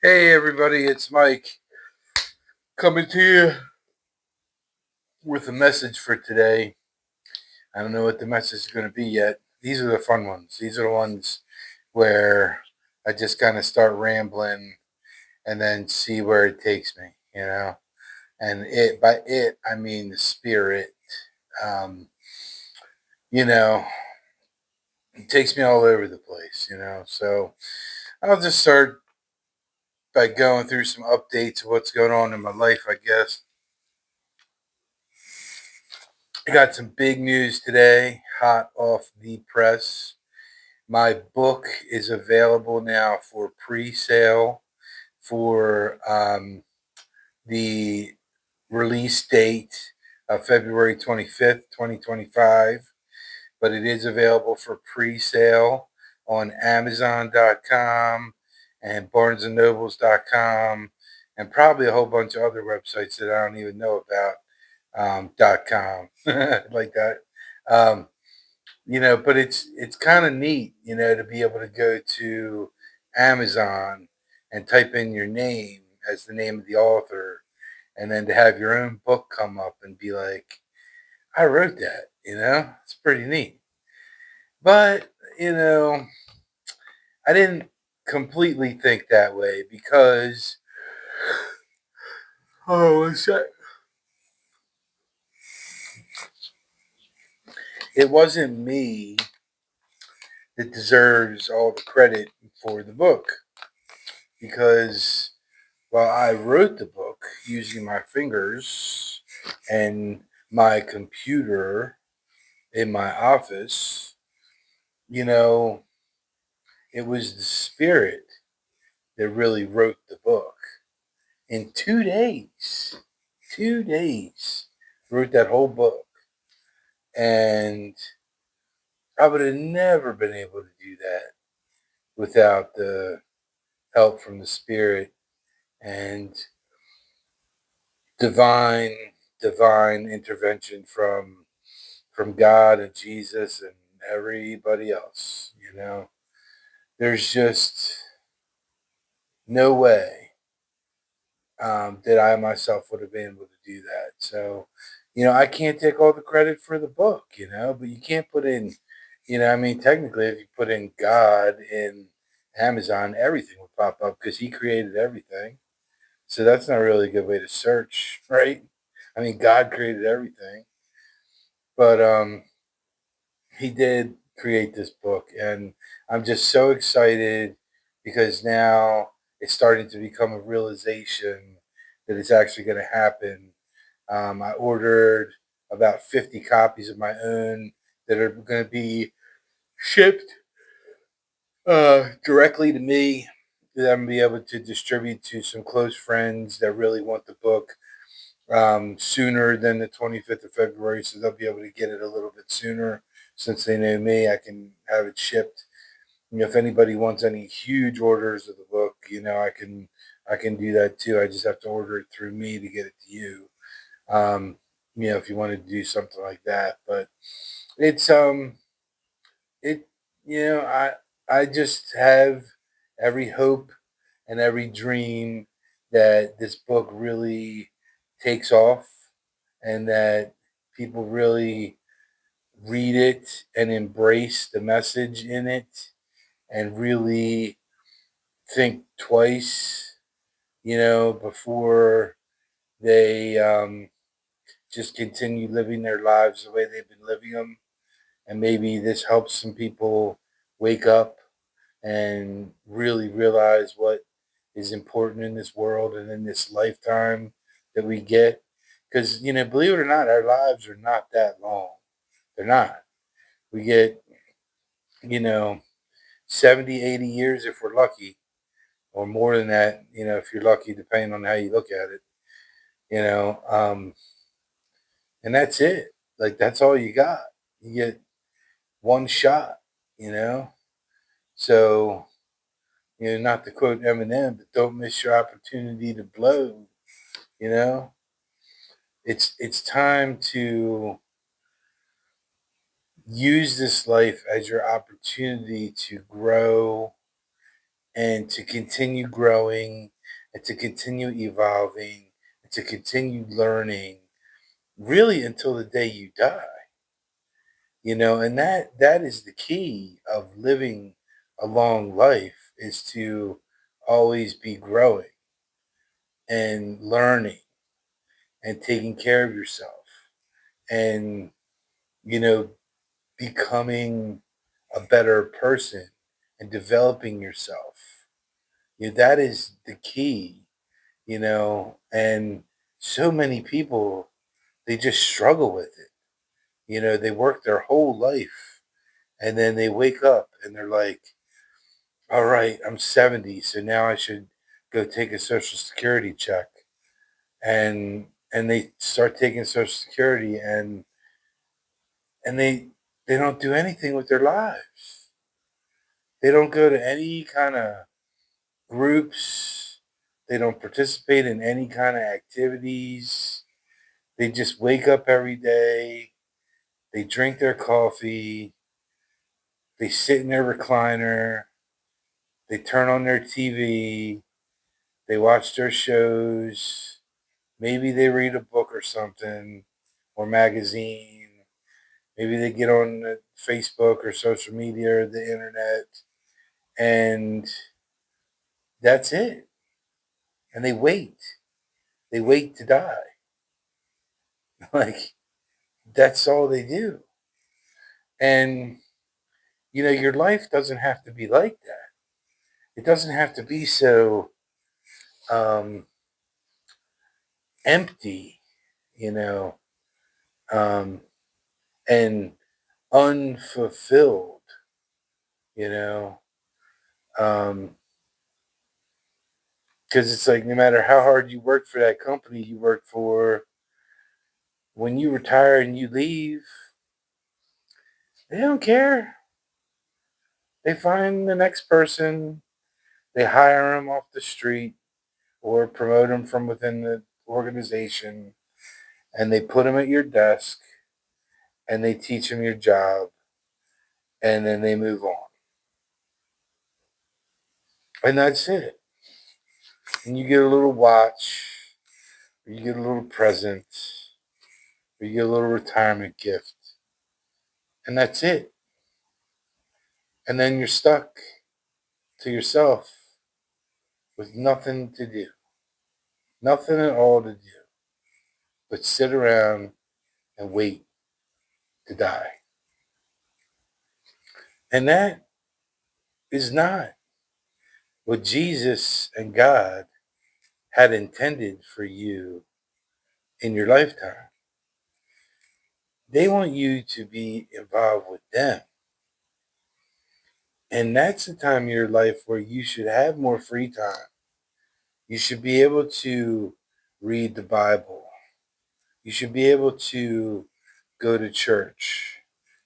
Hey everybody, it's Mike coming to you with a message for today. I don't know what the message is going to be yet. These are the fun ones. These are the ones where I just kind of start rambling and then see where it takes me. And by it, I mean the spirit. Um, you know, it takes me all over the place. So I'll just start by going through some updates of what's going on in my life, I guess. I got some big news today, hot off the press. My book is available now for pre sale for the release date of February 25th, 2025. But it is available for pre sale on Amazon.com and BarnesandNobles.com and probably a whole bunch of other websites that I don't even know about .com like that. Um, but it's kind of neat, to be able to go to Amazon and type in your name as the name of the author, and then to have your own book come up and be like, I wrote that. It's pretty neat. But I didn't completely think that way because what's that? It wasn't me that deserves all the credit for the book because while I wrote the book using my fingers and my computer in my office, you know, it was the spirit that really wrote the book in 2 days. 2 days, wrote that whole book. And I would have never been able to do that without the help from the spirit and divine divine intervention from God and Jesus and everybody else. There's just no way that I myself would have been able to do that. So, I can't take all the credit for the book, but you can't put in, I mean, technically, if you put in God in Amazon, everything would pop up because He created everything. So that's not really a good way to search, right? I mean, God created everything, but He did create this book, and I'm just so excited because now it's starting to become a realization that it's actually going to happen. I ordered about 50 copies of my own that are going to be shipped directly to me, that I'm going to be able to distribute to some close friends that really want the book sooner than the 25th of February, so they'll be able to get it a little bit sooner. Since they know me, I can have it shipped. If anybody wants any huge orders of the book, I can do that too. I just have to order it through me to get it to you. Um, if you wanted to do something like that, but it's it I just have every hope and every dream that this book really takes off and that people really read it and embrace the message in it and really think twice, before they just continue living their lives the way they've been living them. And maybe this helps some people wake up and really realize what is important in this world and in this lifetime that we get. Because, believe it or not, our lives are not that long. They're not. We get, you know, 70, 80 years if we're lucky, or more than that, if you're lucky, depending on how you look at it, you know. And that's it. Like, that's all you got. You get one shot, you know. So, not to quote Eminem, but don't miss your opportunity to blow. You know, it's time to use this life as your opportunity to grow and to continue growing and to continue evolving and to continue learning really until the day you die. And that is the key of living a long life, is to always be growing and learning and taking care of yourself and you know becoming a better person and developing yourself. That is the key. And so many people, they just struggle with it. They work their whole life and then they wake up and they're like, all right, I'm 70, so now I should go take a social security check. And they start taking social security, and they don't do anything with their lives. They don't go to any kind of groups. They don't participate in any kind of activities. They just wake up every day. They drink their coffee. They sit in their recliner. They turn on their TV. They watch their shows. Maybe they read a book or something, or magazine. Maybe they get on Facebook or social media or the internet, and that's it. And they wait. They wait to die. Like, that's all they do. And, your life doesn't have to be like that. It doesn't have to be so um, empty, you know, um, and unfulfilled, you know. Um, because it's like, no matter how hard you work for that company you work for, when you retire and you leave, they don't care. They find the next person, they hire them off the street or promote them from within the organization, and they put them at your desk and they teach them your job, and then they move on. And that's it. And you get a little watch, or you get a little present, or you get a little retirement gift, and that's it. And then you're stuck to yourself with nothing to do, nothing at all to do, but sit around and wait to die. And that is not what Jesus and God had intended for you in your lifetime. They want you to be involved with them. And that's the time in your life where you should have more free time. You should be able to read the Bible. You should be able to go to church.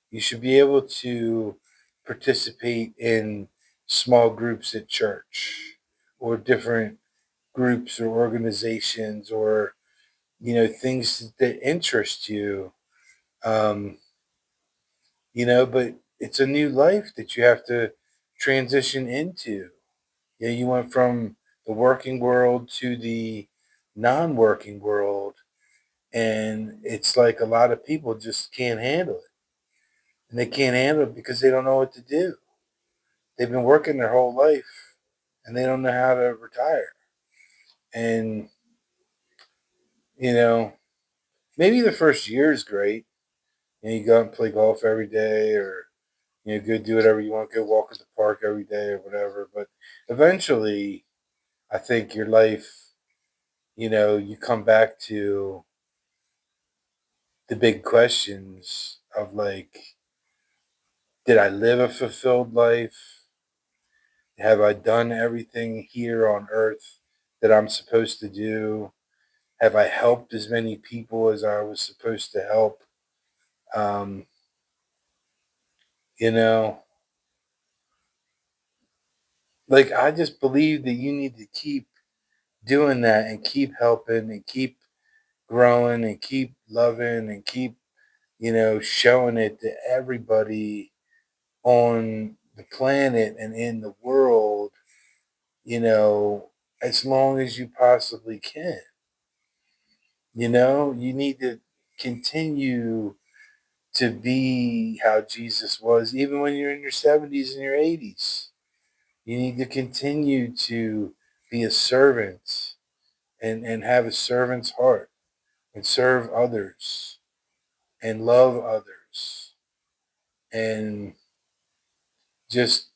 You should be able to participate in small groups at church, or different groups or organizations, or things that interest you. Um, but it's a new life that you have to transition into. You went from the working world to the non-working world, and it's like a lot of people just can't handle it. And they can't handle it because they don't know what to do. They've been working their whole life and they don't know how to retire. And, you know, maybe the first year is great. You go out and play golf every day, or, go do whatever you want, go walk at the park every day or whatever. But eventually, I think your life, you come back to the big questions of like, did I live a fulfilled life? Have I done everything here on earth that I'm supposed to do? Have I helped as many people as I was supposed to help? Um, you know, like, I just believe that you need to keep doing that and keep helping and keep growing and keep loving and keep, showing it to everybody on the planet and in the world, you know, as long as you possibly can. You need to continue to be how Jesus was, even when you're in your 70s and your 80s. You need to continue to be a servant and have a servant's heart and serve others and love others and just,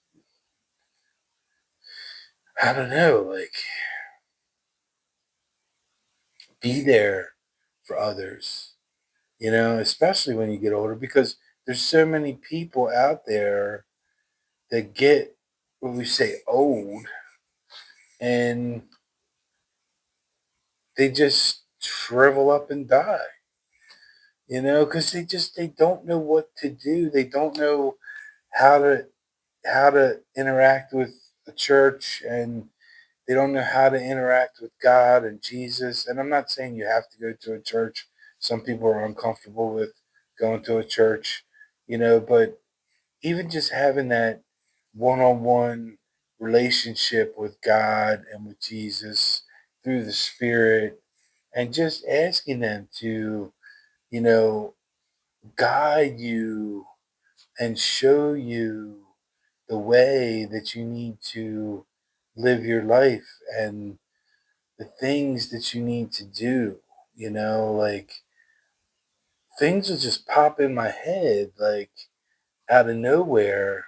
I don't know, like be there for others, especially when you get older because there's so many people out there that get what we say old and they just shrivel up and die, because they don't know what to do. They don't know how to interact with the church, and they don't know how to interact with God and Jesus. And I'm not saying you have to go to a church. Some people are uncomfortable with going to a church, but even just having that one-on-one relationship with God and with Jesus through the Spirit, and just asking them to, you know, guide you and show you the way that you need to live your life and the things that you need to do, like things will just pop in my head, like out of nowhere,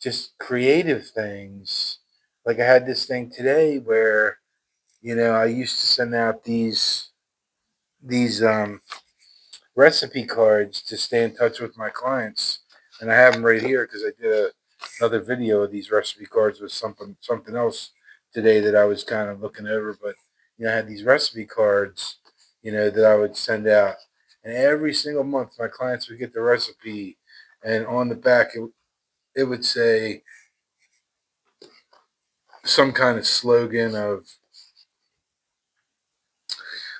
just creative things. Like I had this thing today where, I used to send out these recipe cards to stay in touch with my clients, and I have them right here because I did another video of these recipe cards with something else today that I was kind of looking over. But I had these recipe cards, that I would send out, and every single month my clients would get the recipe, and on the back it would say some kind of slogan of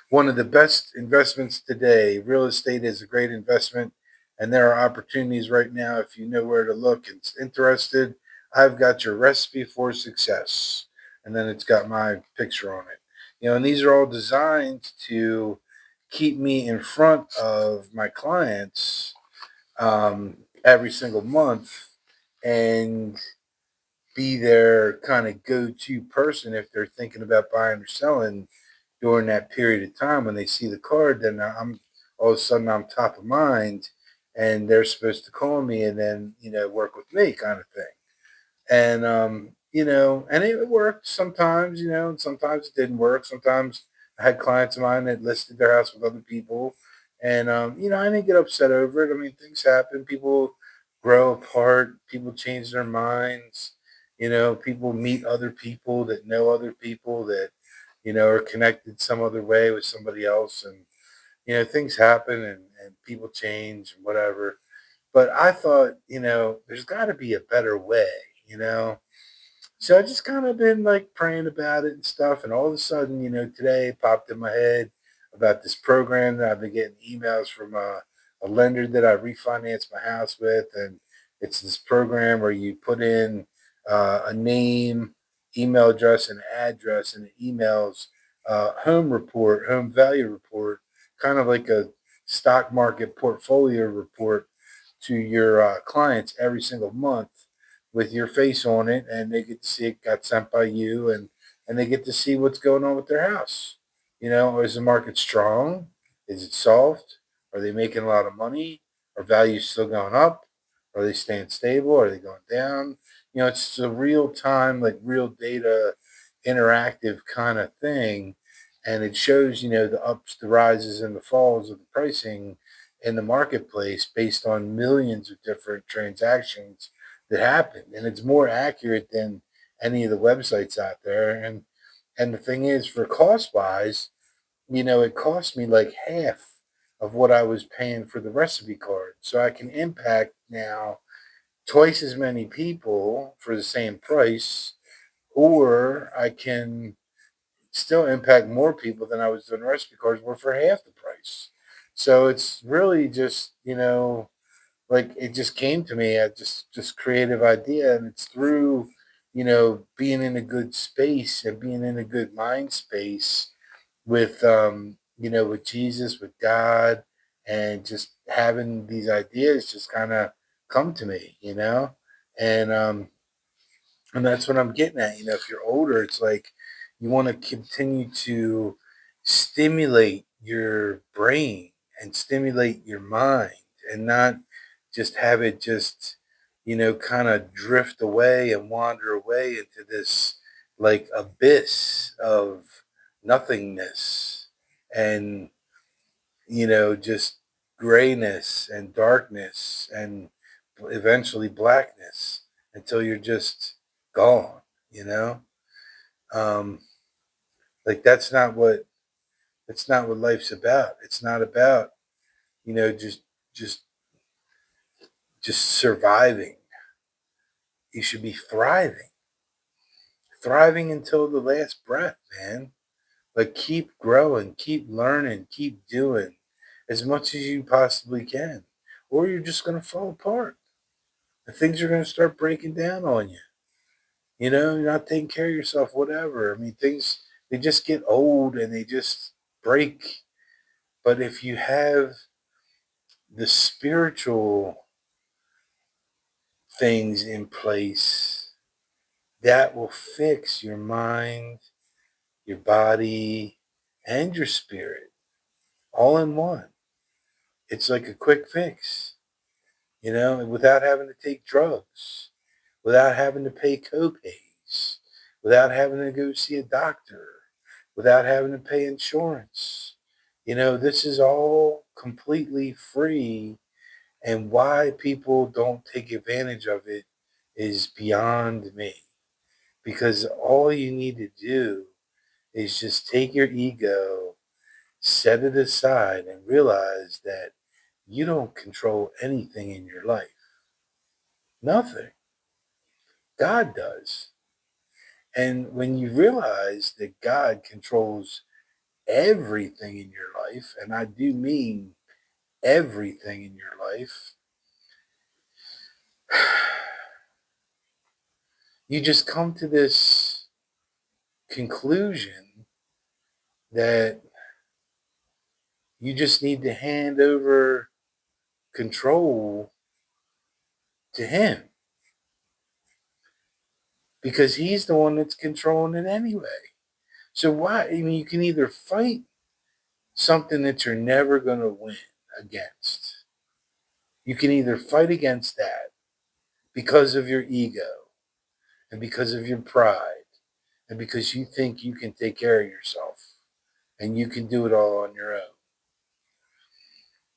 one of the best investments today. Real estate is a great investment, and there are opportunities right now if you know where to look and interested. I've got your recipe for success. And then it's got my picture on it. And these are all designed to keep me in front of my clients every single month and be their kind of go-to person if they're thinking about buying or selling during that period of time. When they see the card, then I'm all of a sudden I'm top of mind, and they're supposed to call me and then work with me, kind of thing. And and it worked sometimes, and sometimes it didn't work. Sometimes I had clients of mine that listed their house with other people, and I didn't get upset over it. I mean, things happen. People grow apart. People change their minds. People meet other people that know other people that are connected some other way with somebody else, and things happen, and people change and whatever. But I thought, there's got to be a better way, you know. So I just kind of been like praying about it and stuff, and all of a sudden, today it popped in my head about this program that I've been getting emails from a lender that I refinanced my house with, and it's this program where you put in a name, email address, and address, and it emails home value report, kind of like a stock market portfolio report to your clients every single month with your face on it, and they get to see it got sent by you, and they get to see what's going on with their house. Is the market strong? Is it soft? Are they making a lot of money? Are values still going up? Are they staying stable? Are they going down? It's a real time, like real data, interactive kind of thing, and it shows the ups, the rises, and the falls of the pricing in the marketplace based on millions of different transactions that happen, and it's more accurate than any of the websites out there. And the thing is, for cost wise, it cost me like half of what I was paying for the recipe card, so I can impact now twice as many people for the same price, or I can still impact more people than I was doing recipe cards were for half the price. So it's really just like it just came to me at just creative idea, and it's through being in a good space and being in a good mind space with with Jesus, with God, and just having these ideas just kind of come to me. And that's what I'm getting at. If you're older, it's like you want to continue to stimulate your brain and stimulate your mind and not just have it just, kind of drift away and wander away into this like abyss of nothingness and, just grayness and darkness and eventually blackness until you're just gone, you know? Um, like that's not what life's about. It's not about, you know, just just just surviving. You should be thriving. Thriving until the last breath, man. Like keep growing, keep learning, keep doing as much as you possibly can. Or you're just gonna fall apart. And things are gonna start breaking down on you. You're not taking care of yourself, whatever. I mean, things, they just get old and they just break. But if you have the spiritual things in place, that will fix your mind, your body, and your spirit all in one. It's like a quick fix, without having to take drugs, without having to pay copays, without having to go see a doctor, without having to pay insurance. This is all completely free, and why people don't take advantage of it is beyond me. Because all you need to do is just take your ego, set it aside, and realize that you don't control anything in your life. Nothing. God does. And when you realize that God controls everything in your life, and I do mean everything in your life, you just come to this conclusion that you just need to hand over control to Him because He's the one that's controlling it anyway. So why? I mean, you can either fight something that you're never going to win against. You can either fight against that because of your ego and because of your pride and because you think you can take care of yourself and you can do it all on your own.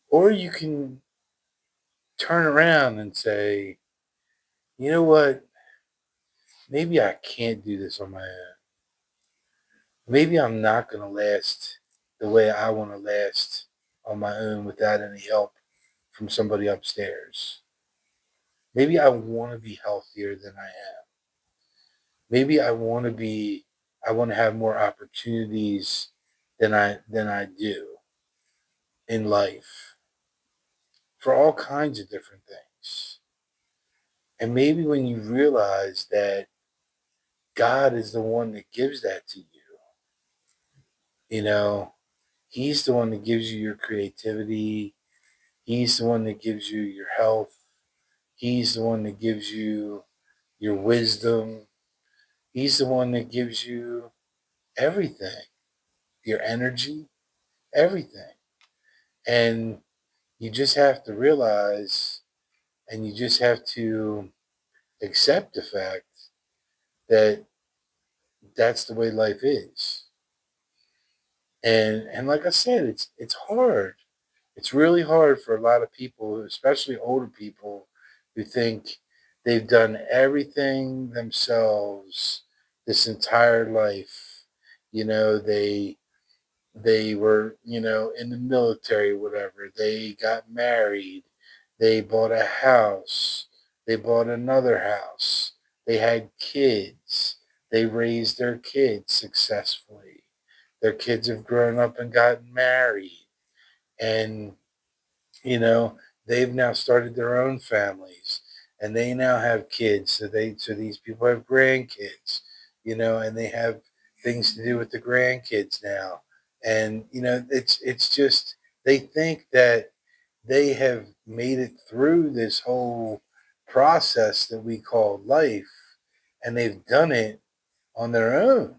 Or you can turn around and say, you know what? Maybe I can't do this on my own. Maybe I'm not going to last the way I want to last on my own without any help from somebody upstairs. Maybe I want to be healthier than I am. Maybe I want to have more opportunities than I do in life for all kinds of different things. And maybe when you realize that God is the one that gives that to you know, He's the one that gives you your creativity. He's the one that gives you your health. He's the one that gives you your wisdom. He's the one that gives you everything, your energy, everything. And you just have to realize and you just have to accept the fact that that's the way life is. And like I said, it's hard. It's really hard for a lot of people, especially older people, who think they've done everything themselves this entire life. They were, in the military, whatever. They got married. They bought a house. They bought another house. They had kids. They raised their kids successfully. Their kids have grown up and gotten married. And, you know, they've now started their own families. and they now have kids. So these people have grandkids, and they have things to do with the grandkids now. And it's just they think that they have made it through this whole process that we call life, and they've done it on their own.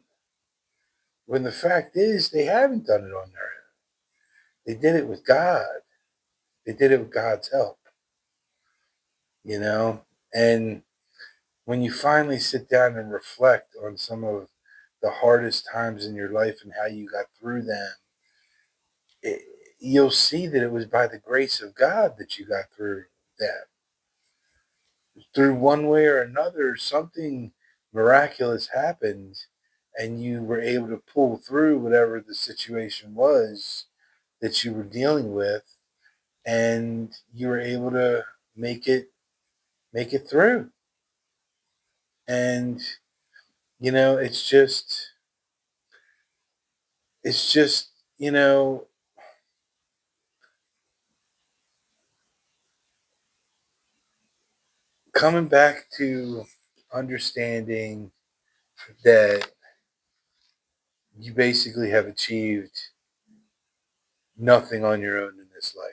When the fact is, they haven't done it on their own. They did it with God. They did it with God's help, you know? And when you finally sit down and reflect on some of the hardest times in your life and how you got through them, it, you'll see that it was by the grace of God that you got through them. Through one way or another, something miraculous happened, and you were able to pull through whatever the situation was that you were dealing with, and you were able to make it make it through. And it's just you know coming back to understanding that you basically have achieved nothing on your own in this life.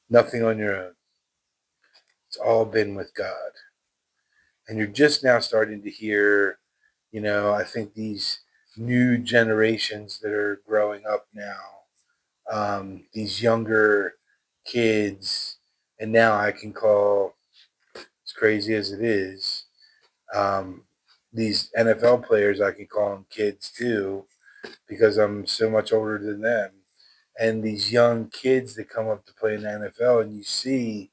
Nothing on your own. It's all been with God. And you're just now starting to hear, I think these new generations that are growing up now, these younger kids, and now I can call, as crazy as it is, um, these NFL players, I can call them kids too, because I'm so much older than them. And these young kids that come up to play in the NFL, and you see,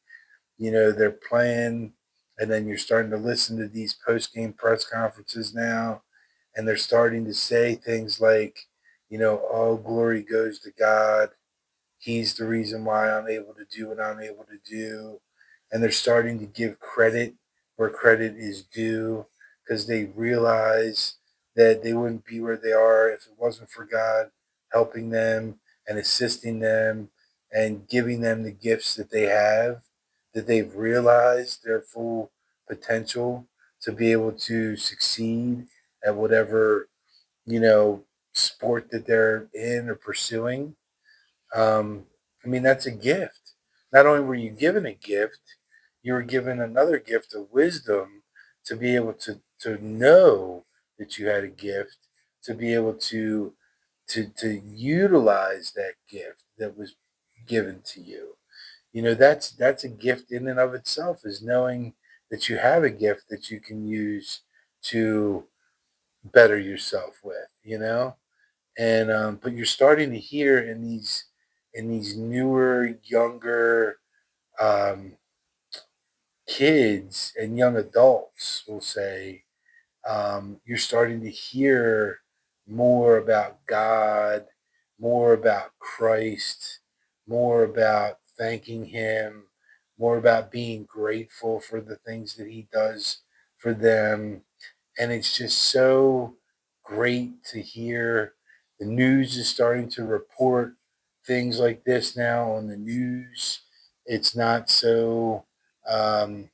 they're playing, and then you're starting to listen to these post game press conferences now, and they're starting to say things like, all glory goes to God. He's the reason why I'm able to do what I'm able to do. And they're starting to give credit where credit is due, because they realize that they wouldn't be where they are if it wasn't for God helping them and assisting them and giving them the gifts that they have, that they've realized their full potential to be able to succeed at whatever, you know, sport that they're in or pursuing. um, I mean, that's a gift. Not only were you given a gift, you were given another gift of wisdom to be able to know that you had a gift, to be able to utilize that gift that was given to you. That's a gift in and of itself, is knowing that you have a gift that you can use to better yourself with, and but you're starting to hear in these newer, younger um, kids and young adults, we'll say, you're starting to hear more about God, more about Christ, more about thanking Him, more about being grateful for the things that He does for them. And it's just so great to hear. The news is starting to report things like this now on the news. It's not um,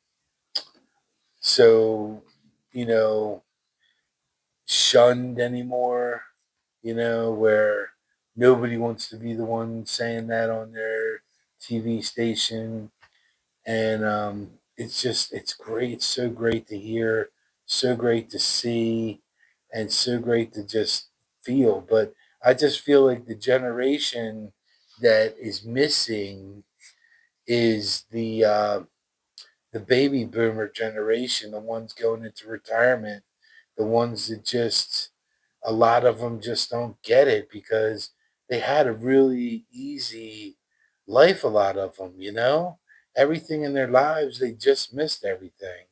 so you know shunned anymore, where nobody wants to be the one saying that on their TV station. And it's great. It's so great to hear, so great to see, and so great to just feel. But I just feel like the generation that is missing is the baby boomer generation, the ones going into retirement, the ones that just, a lot of them just don't get it, because they had a really easy life, a lot of them, everything in their lives, they just missed everything.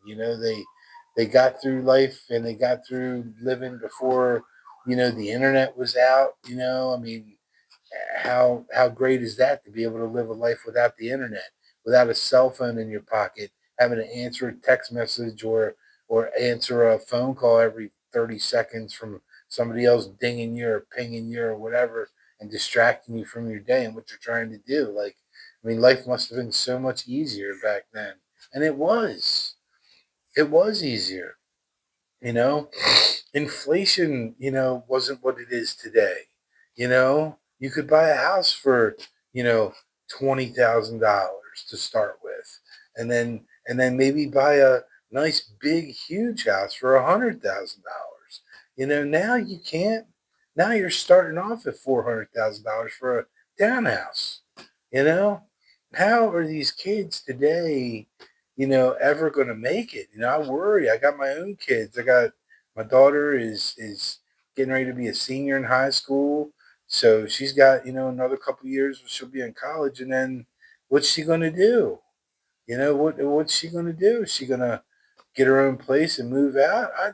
They got through life, and they got through living before, the internet was out. I mean, how great is that, to be able to live a life without the internet, without a cell phone in your pocket, having to answer a text message or answer a phone call every 30 seconds from somebody else dinging you or pinging you or whatever, and distracting you from your day and what you're trying to do. Like, I mean, life must have been so much easier back then. And it was easier, you know? Inflation, wasn't what it is today. You could buy a house for, you know, $20,000 to start with, and then maybe buy a nice big huge house for $100,000. Now you can't. Now you're starting off at $400,000 for a townhouse. You know, how are these kids today, ever going to make it? I worry. I got my own kids. I got my daughter is getting ready to be a senior in high school, so she's got another couple years where she'll be in college, and then what's she going to do? What's she going to do? Is she going to get her own place and move out? I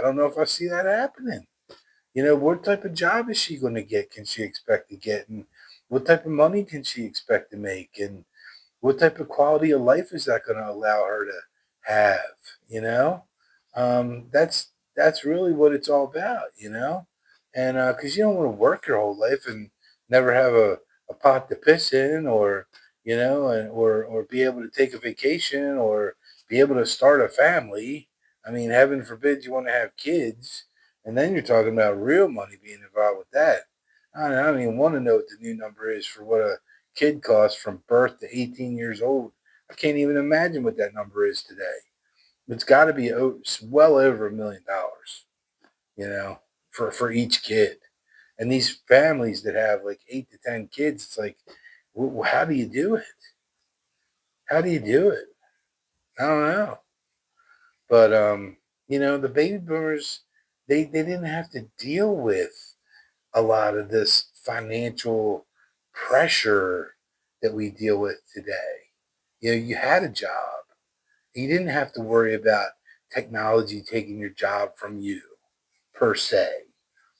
don't know if I see that happening. What type of job is she going to get? Can she expect to get? And what type of money can she expect to make? And what type of quality of life is that going to allow her to have? You know, that's really what it's all about. And because you don't want to work your whole life and never have a pot to piss in, or or be able to take a vacation, or be able to start a family. I mean, heaven forbid you want to have kids, and then you're talking about real money being involved with that. I don't even want to know what the new number is for what a kid costs from birth to 18 years old. I can't even imagine what that number is today. It's got to be well over $1 million, you know, for each kid. And these families that have like 8 to 10 kids, it's like, how do you do it? How do you do it? I don't know. But the baby boomers, they didn't have to deal with a lot of this financial pressure that we deal with today. You had a job. You didn't have to worry about technology taking your job from you, per se,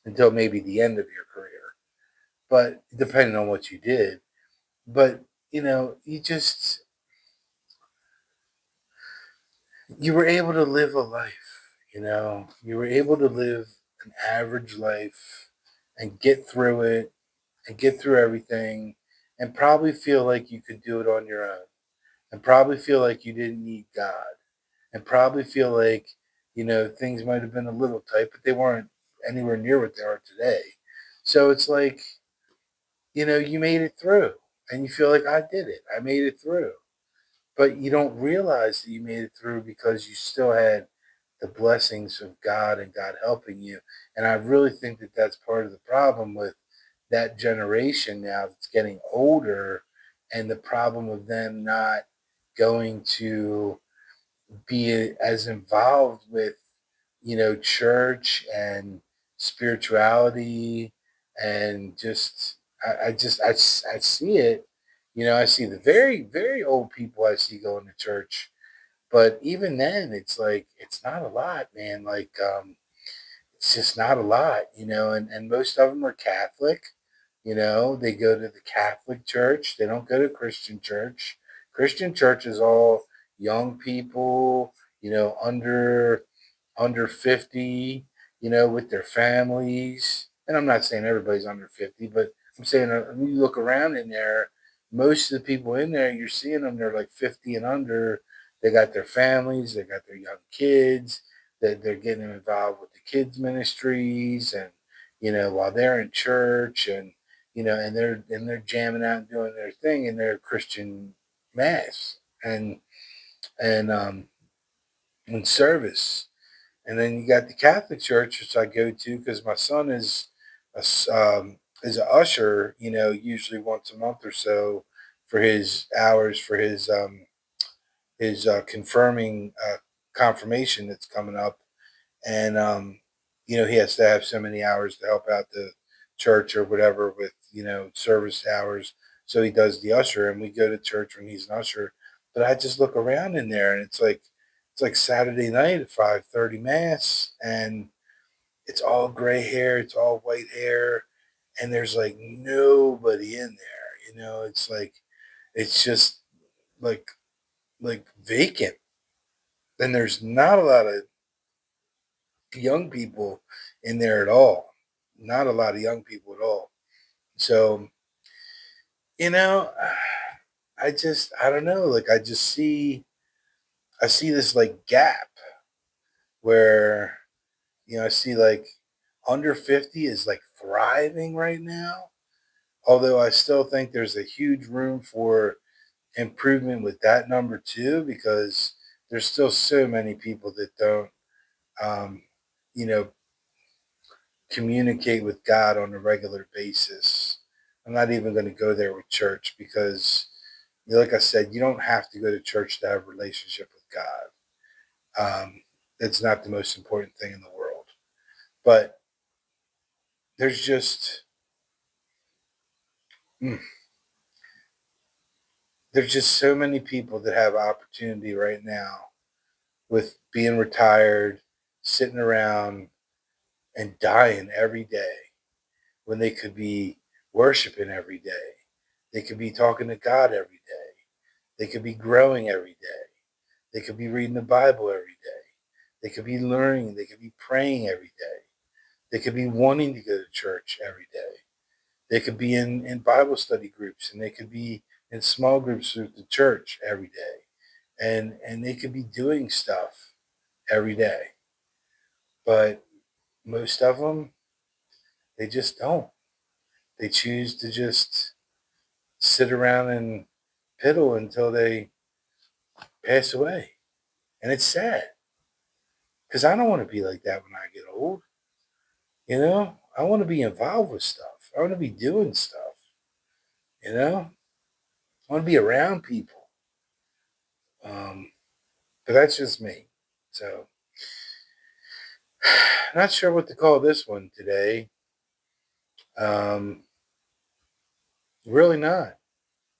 until maybe the end of your career. But depending on what you did. But, you were able to live a life, you were able to live an average life and get through it and get through everything and probably feel like you could do it on your own and probably feel like you didn't need God and probably feel like, things might have been a little tight, but they weren't anywhere near what they are today. So it's like, you made it through and you feel like I did it. I made it through. But you don't realize that you made it through because you still had the blessings of God and God helping you. And I really think that that's part of the problem with that generation now that's getting older, and the problem of them not going to be as involved with, church and spirituality, and just I see it. I see the very very old people I see going to church, but even then it's like it's not a lot, man. Like it's just not a lot, and most of them are Catholic. They go to the Catholic church. They don't go to Christian church. Christian church is all young people, under 50, with their families. And I'm not saying everybody's under 50, but I'm saying when you look around in there, most of the people in there, you're seeing them, they're like 50 and under. They got their families, they got their young kids, that they're getting involved with the kids ministries, and while they're in church, and and they're jamming out and doing their thing in their Christian mass and and service. And then you got the Catholic Church, which I go to because my son is a usher. Usually once a month or so for his hours for his confirming confirmation that's coming up, and he has to have so many hours to help out the church or whatever with service hours. So he does the usher, and we go to church when he's an usher. But I just look around in there, and it's like Saturday night at 5:30 mass, and it's all gray hair, it's all white hair, and there's like nobody in there. It's like it's just like vacant, and there's not a lot of young people in there at all. Not a lot of young people at all. So, you know, I don't know. Like, I just see I see this like gap where, I see like under 50 is like thriving right now. Although I still think there's a huge room for improvement with that number too, because there's still so many people that don't, um, you know, communicate with God on a regular basis. I'm not even going to go there with church because, like I said, you don't have to go to church to have a relationship with God. It's not the most important thing in the world. But there's just mm, there's just so many people that have opportunity right now with being retired, sitting around and dying every day when they could be worshiping every day. They could be talking to God every day. They could be growing every day. They could be reading the Bible every day. They could be learning. They could be praying every day. They could be wanting to go to church every day. They could be in Bible study groups, and they could be in small groups with the church every day. And they could be doing stuff every day. But most of them, they just don't. They choose to just sit around and piddle until they pass away. And it's sad because I don't want to be like that when I get old. I want to be involved with stuff. I want to be doing stuff. You know, I want to be around people. Um, but that's just me. So, not sure what to call this one today. Um, really not.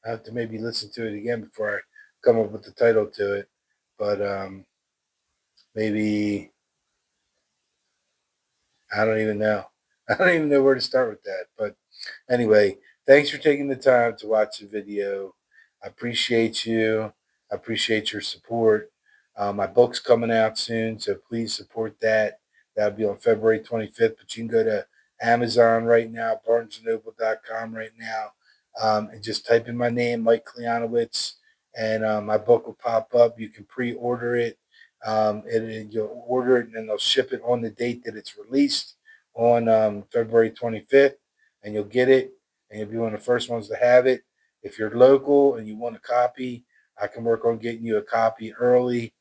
I have to maybe listen to it again before I come up with the title to it. But maybe I don't even know. I don't even know where to start with that. But anyway, thanks for taking the time to watch the video. I appreciate you. I appreciate your support. My book's coming out soon, so please support that. That'll be on February 25th. But you can go to Amazon right now, barnesandnoble.com right now, and just type in my name, Mike Kleanowicz, and my book will pop up. You can pre-order it. You'll order it, and then they'll ship it on the date that it's released on February 25th, and you'll get it, and you'll be one of the first ones to have it. If you're local and you want a copy, I can work on getting you a copy early,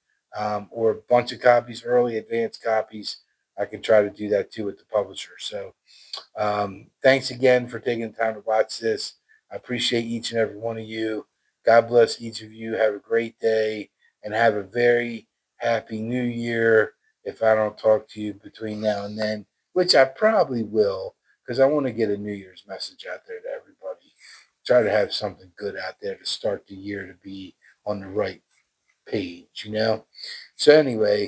or a bunch of copies early, advanced copies. I can try to do that too with the publisher. So thanks again for taking the time to watch this. I appreciate each and every one of you. God bless each of you. Have a great day and have a very happy new year if I don't talk to you between now and then, which I probably will because I want to get a New Year's message out there to everybody. Try to have something good out there to start the year to be on the right page. So, anyway,